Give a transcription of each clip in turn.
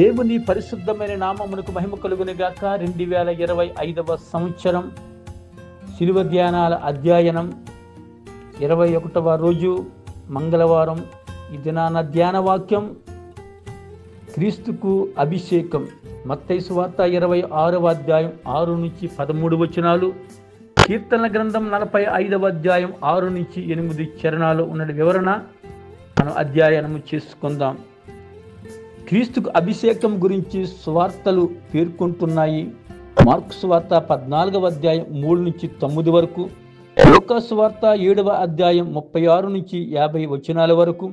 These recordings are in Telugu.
దేవుని పరిశుద్ధమైన నామమునకు మహిమ కలుగునుగాక. 2025 సంవత్సరం శిలువ ధ్యానాల అధ్యయనం 21వ రోజు మంగళవారం. ఈ దినాన ధ్యాన వాక్యం క్రీస్తుకు అభిషేకం. మత్తయి సువార్త 26వ అధ్యాయం 6 నుంచి 13 వచనాలు. కీర్తనల గ్రంథం 45వ అధ్యాయం 6 నుంచి 8 చరణాలు ఉన్న వివరణ మనం అధ్యయనం చేసుకుందాం. క్రీస్తుకు అభిషేకం గురించి సువార్తలు పేర్కొంటున్నాయి. మార్కు సువార్త 14వ అధ్యాయం 3 నుంచి 9 వరకు, లూకా సువార్త 7వ అధ్యాయం 36 నుంచి 50 వచనాల వరకు,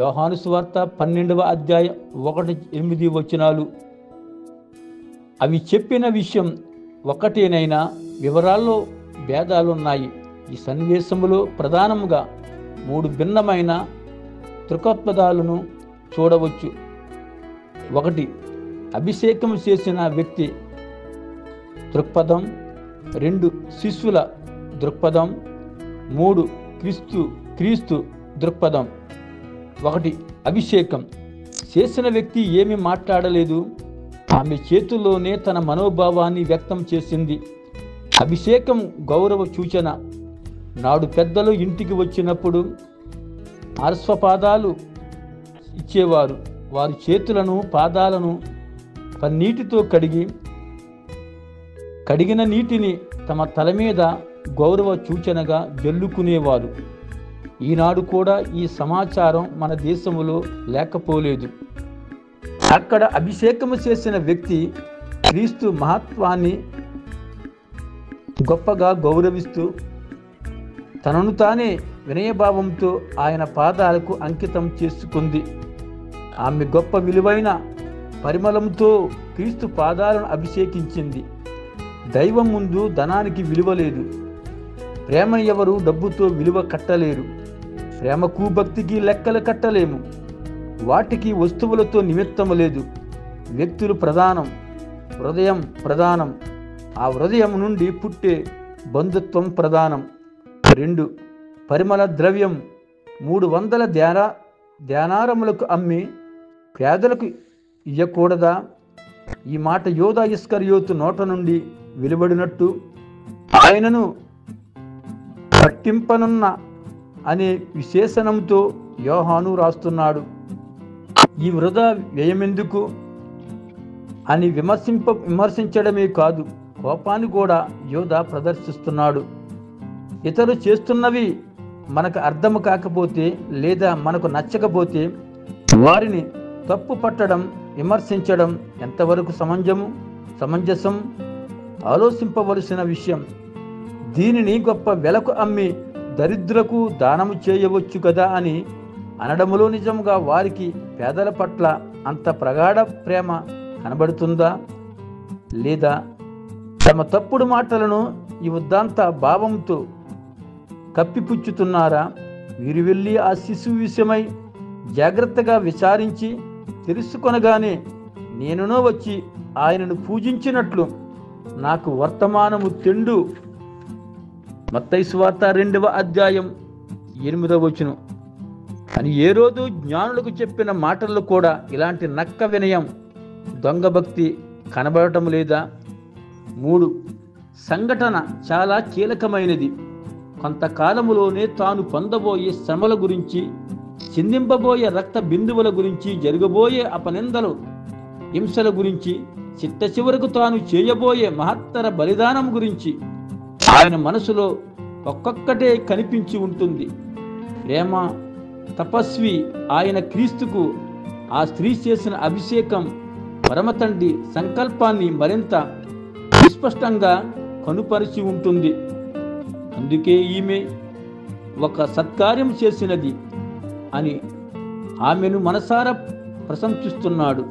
యోహాను సువార్త 12వ అధ్యాయం 1-8 వచనాలు. అవి చెప్పిన విషయం ఒకటేనైనా వివరాల్లో భేదాలున్నాయి. ఈ సన్నివేశంలో ప్రధానంగా 3 భిన్నమైన దృక్పథాలను చూడవచ్చు. 1. అభిషేకం చేసిన వ్యక్తి దృక్పథం. 2. శిష్యుల దృక్పథం. 3. క్రీస్తు దృక్పథం. 1. అభిషేకం చేసిన వ్యక్తి ఏమీ మాట్లాడలేదు. ఆమె చేతుల్లోనే తన మనోభావాన్ని వ్యక్తం చేసింది. అభిషేకం గౌరవ సూచన. నాడు పెద్దలు ఇంటికి వచ్చినప్పుడు అర్శ్వపాదాలు ఇచ్చేవారు. వారి చేతులను పాదాలను పన్నీటితో కడిగిన నీటిని తమ తల మీద గౌరవ సూచనగా జల్లుకునేవారు. ఈనాడు కూడా ఈ సమాచారం మన దేశంలో లేకపోలేదు. అక్కడ అభిషేకము చేసిన వ్యక్తి క్రీస్తు మహత్వాన్ని గొప్పగా గౌరవిస్తూ తనను తానే వినయభావంతో ఆయన పాదాలకు అంకితం చేసుకుంది. ఆమె గొప్ప విలువైన పరిమళంతో క్రీస్తు పాదాలను అభిషేకించింది. దైవం ముందు ధనానికి విలువ లేదు. ప్రేమను ఎవరు డబ్బుతో విలువ కట్టలేరు. ప్రేమకు భక్తికి లెక్కలు కట్టలేము. వాటికి వస్తువులతో నిమిత్తము లేదు. వ్యక్తులు ప్రధానం, హృదయం ప్రధానం. ఆ హృదయం నుండి పుట్టే బంధుత్వం ప్రధానం. 2. పరిమళ ద్రవ్యం. 300 ధ్యానారములకు అమ్మి పేదలకు ఇయ్యకూడదా? ఈ మాట యోధా ఇస్కరియోతు నోట నుండి వెలువడినట్టు ఆయనను పట్టింపనున్న అనే విశేషణంతో యోహాను రాస్తున్నాడు. ఈ వృధా వ్యయమెందుకు అని విమర్శించడమే కాదు, కోపాన్ని కూడా యోధా ప్రదర్శిస్తున్నాడు. ఇతరులు చేస్తున్నవి మనకు అర్థం కాకపోతే లేదా మనకు నచ్చకపోతే వారిని తప్పు పట్టడం, విమర్శించడం ఎంతవరకు సమంజసం ఆలోచింపవలసిన విషయం. దీనిని గొప్ప వెలకు అమ్మి దరిద్రులకు దానము చేయవచ్చు కదా అని అనడములో నిజంగా వారికి పేదల పట్ల అంత ప్రగాఢ ప్రేమ కనబడుతుందా? లేదా తమ తప్పుడు మాటలను ఈ ఉద్దాంత భావంతో కప్పిపుచ్చుతున్నారా? వీరు వెళ్ళి ఆ శిశువు విషయమై జాగ్రత్తగా విచారించి తెలుసుకొనగానే నేనునో వచ్చి ఆయనను పూజించినట్లు నాకు వర్తమానము తెండు. మత్తయి సువార్త 2వ అధ్యాయం 8వ వచనం. అని ఏ రోజు జ్ఞానులకు చెప్పిన మాటల్లో కూడా ఇలాంటి నక్క వినయం, దొంగ భక్తి కనబడటం లేదా? 3. సంఘటన చాలా కీలకమైనది. కొంతకాలములోనే తాను పొందబోయే శ్రమల గురించి, చిందింపబోయే రక్త బిందువుల గురించి, జరగబోయే అపనిందలు, హింసల గురించి, చిట్ట చివరకు తాను చేయబోయే మహత్తర బలిదానం గురించి ఆయన మనసులో ఒక్కొక్కటే కనిపించి ఉంటుంది. ప్రేమ తపస్వి ఆయన క్రీస్తుకు ఆ స్త్రీ చేసిన అభిషేకం పరమతండ్రి సంకల్పాన్ని మరింత విస్పష్టంగా కనుపరిచి ఉంటుంది. అందుకే ఈమె ఒక సత్కార్యం చేసినది అని ఆమెను మనసారా ప్రశంసిస్తున్నాడు.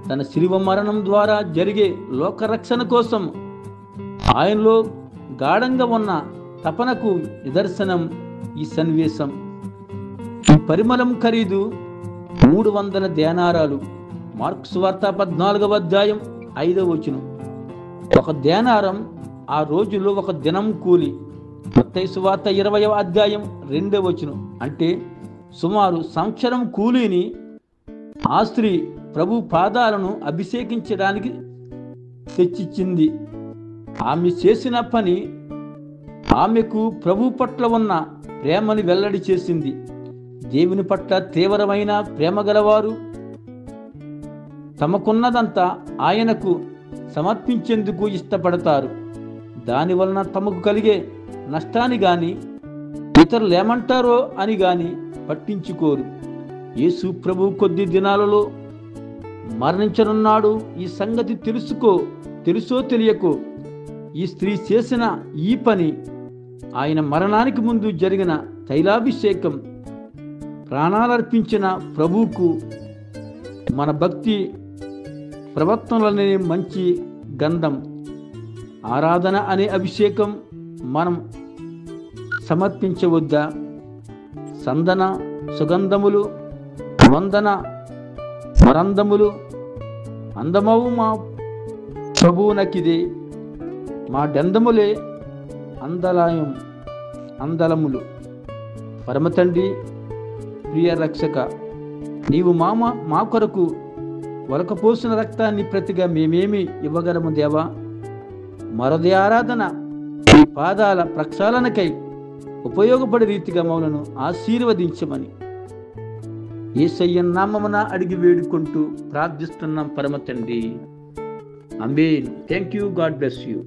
తన శిలువ మరణం ద్వారా జరిగే లోకరక్షణ కోసం ఆయనలో గాఢంగా ఉన్న తపనకు నిదర్శనం ఈ సన్నివేశం. ఈ పరిమళం ఖరీదు 300 దేనారాలు. మార్కు సువార్త 14వ అధ్యాయం 5వ వచనం. ఒక దేనారం ఆ రోజుల్లో ఒక దినం కూలి. మత్తయి సువార్త 20వ అధ్యాయం 2వ వచనం. అంటే సుమారు సంవత్సరం కూలీని ఆ స్త్రీ ప్రభు పాదాలను అభిషేకించడానికి తెచ్చిచ్చింది. ఆమె చేసిన పని ఆమెకు ప్రభు పట్ల ఉన్న ప్రేమని వెల్లడి చేసింది. దేవుని పట్ల తీవ్రమైన ప్రేమ గలవారు తమకున్నదంతా ఆయనకు సమర్పించేందుకు ఇష్టపడతారు. దానివలన తమకు కలిగే నష్టాన్ని గాని ఇతరులు ఏమంటారో అని గాని పట్టించుకోరు. యేసు ప్రభు కొద్ది దినాలలో మరణించనున్నాడు. ఈ సంగతి తెలుసో తెలియకో ఈ స్త్రీ చేసిన ఈ పని ఆయన మరణానికి ముందు జరిగిన తైలాభిషేకం, ప్రాణాలర్పించిన ప్రభువుకు మన భక్తి ప్రవర్తనలనే మంచి గంధం, ఆరాధన అనే అభిషేకం మనం సమర్పించవద్దా? సందన సుగంధములు, వందన మరందములు అందమవు మా ప్రభువునకిదే, మా డందములే అందలములు. పరమతండ్రి, ప్రియ రక్షక, నీవు మా కొరకు వలకపోసిన రక్తాన్ని ప్రతిగా మేమేమి ఇవ్వగలము దేవా? మరొది ఆరాధన ఈ పాదాల ప్రక్షాళనకై ఉపయోగపడే రీతిగా మమ్మలను ఆశీర్వదించమని యేసయ్య నామమున అడిగి వేడుకుంటూ ప్రార్థిస్తున్నాం పరమ తండ్రి. Amen. Thank you. God bless you.